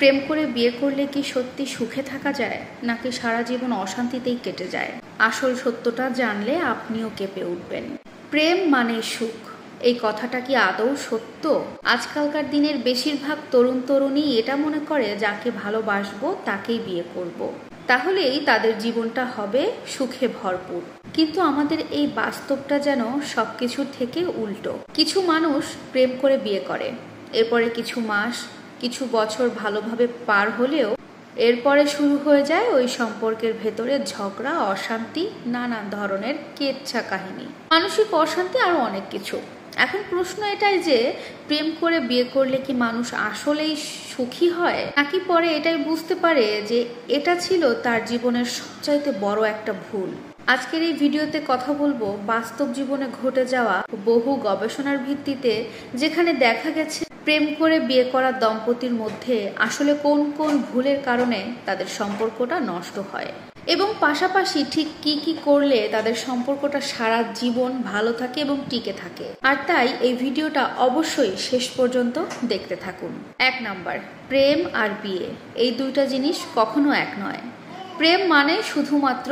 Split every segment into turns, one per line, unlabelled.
প্রেম করে বিয়ে করলে কি সত্যি সুখে থাকা যায়, নাকি সারা জীবন অশান্তিতেই কেটে যায়? আসল সত্যটা জানলে আপনিও কেঁপে উঠবেন। প্রেম মানে সুখ, এই কথাটা কি আদৌ সত্য? আজকালকার দিনের বেশিরভাগ তরুণ তরুণী এটা মনে করে যাকে ভালোবাসবো তাকেই বিয়ে করব। তাহলেই তাদের জীবনটা হবে সুখে ভরপুর। কিন্তু আমাদের এই বাস্তবটা যেন সবকিছুর থেকে উল্টো। কিছু মানুষ প্রেম করে বিয়ে করে, এরপরে কিছু মাস কিছু বছর ভালোভাবে পার হলেও এরপরে শুরু হয়ে যায় ওই সম্পর্কের ভেতরে ঝগড়া, অশান্তি, নানান ধরনের কেচ্ছা কাহিনী, মানসিক অশান্তি আরো অনেক কিছু। এখন প্রশ্ন এটাই যে প্রেম করে বিয়ে করলে কি মানুষ আসলেই সুখী হয়, নাকি পরে এটাই বুঝতে পারে যে এটা ছিল তার জীবনের সবচাইতে বড় একটা ভুল? আজকের এই ভিডিওতে কথা বলবো বাস্তব জীবনে ঘটে যাওয়া বহু গবেষণার ভিত্তিতে, যেখানে দেখা গেছে প্রেম করে বিয়ে করা দম্পতির মধ্যে আসলে কোন কোন ভুলের কারণে তাদের সম্পর্কটা নষ্ট হয়, এবং পাশাপাশি ঠিক কি কি করলে তাদের সম্পর্কটা সারা জীবন ভালো থাকে এবং টিকে থাকে। আর তাই এই ভিডিওটা অবশ্যই শেষ পর্যন্ত দেখতে থাকুন। 1 নাম্বার, প্রেম আর বিয়ে এই দুইটা জিনিস কখনো এক নয়। প্রেম মানে শুধুমাত্র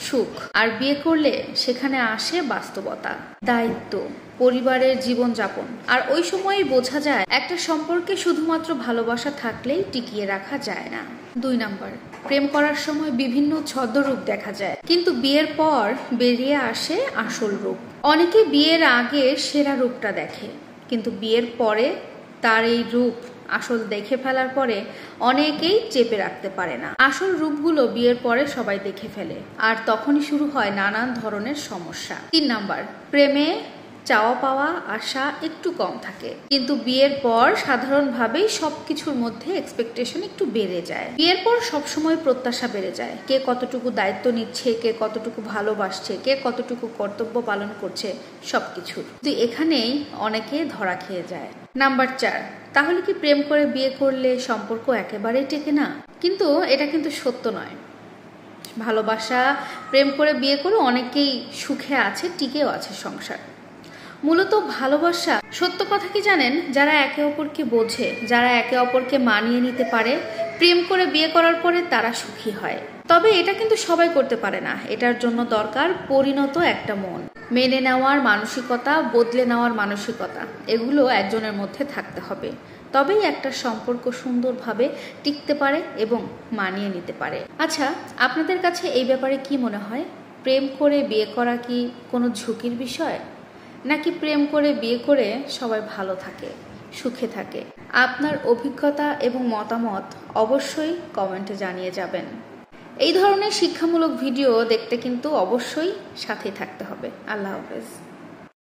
সুখ, আর বিয়ে করলে সেখানে আসে বাস্তবতা, দায়িত্ব, পরিবারের জীবনযাপন। আর ওই সময়ই বোঝা যায় একটা সম্পর্কে শুধুমাত্র ভালোবাসা থাকলেই টিকিয়ে রাখা যায় না। 2 নাম্বার, প্রেম করার সময় বিভিন্ন ছদ্মরূপ দেখা যায়, কিন্তু বিয়ের পর বেরিয়ে আসে আসল রূপ। অনেকে বিয়ের আগে সেরা রূপটা দেখে, কিন্তু বিয়ের পরে তার এই রূপ আসল দেখে ফেলার পরে অনেকেই চেপে রাখতে পারে না। আসল রূপগুলো বিয়ের পরে সবাই দেখে ফেলে, আর তখনই শুরু হয় নানান ধরনের সমস্যা। 3 নাম্বার, প্রেমে চাওয়া পাওয়া আশা একটু কম থাকে, কিন্তু বিয়ের পর সাধারণভাবেই সবকিছুর মধ্যে এক্সপেকটেশন একটু বেড়ে যায়। বিয়ের পর সবসময় প্রত্যাশা বেড়ে যায়, কে কতটুকু দায়িত্ব নিচ্ছে, কে কতটুকু ভালোবাসছে, কে কতটুকু কর্তব্য পালন করছে, সবকিছুর। তো এখানেই অনেকে ধরা খেয়ে যায়। নাম্বার 4, তাহলে কি প্রেম করে বিয়ে করলে সম্পর্ক একেবারেই টেকে না? কিন্তু এটা কিন্তু সত্য নয়। ভালোবাসা, প্রেম করে বিয়ে করে অনেকেই সুখে আছে, টিকেও আছে সংসার। মূলত ভালোবাসা, সত্য কথা কি জানেন, যারা একে অপরকে বোঝে, যারা একে অপরকে মানিয়ে নিতে পারে, প্রেম করে বিয়ে করার পরে তারা সুখী হয়। তবে এটা কিন্তু সবাই করতে পারে না। এটার জন্য দরকার পরিণত একটা মন, মেনে নেওয়ার মানসিকতা, বদলে নেওয়ার মানসিকতা। এগুলো একজনের মধ্যে থাকতে হবে, তবেই একটা সম্পর্ক সুন্দরভাবে টিকতে পারে এবং মানিয়ে নিতে পারে। আচ্ছা, আপনাদের কাছে এই ব্যাপারে কি মনে হয়? প্রেম করে বিয়ে করা কি কোনো ঝুঁকির বিষয়, নাকি প্রেম করে বিয়ে করে সবাই ভালো থাকে, সুখে থাকে? আপনার অভিজ্ঞতা এবং মতামত অবশ্যই কমেন্টে জানিয়ে যাবেন। এই ধরনের শিক্ষামূলক ভিডিও দেখতে কিন্তু অবশ্যই সাথে থাকতে হবে। আল্লাহ হাফেজ।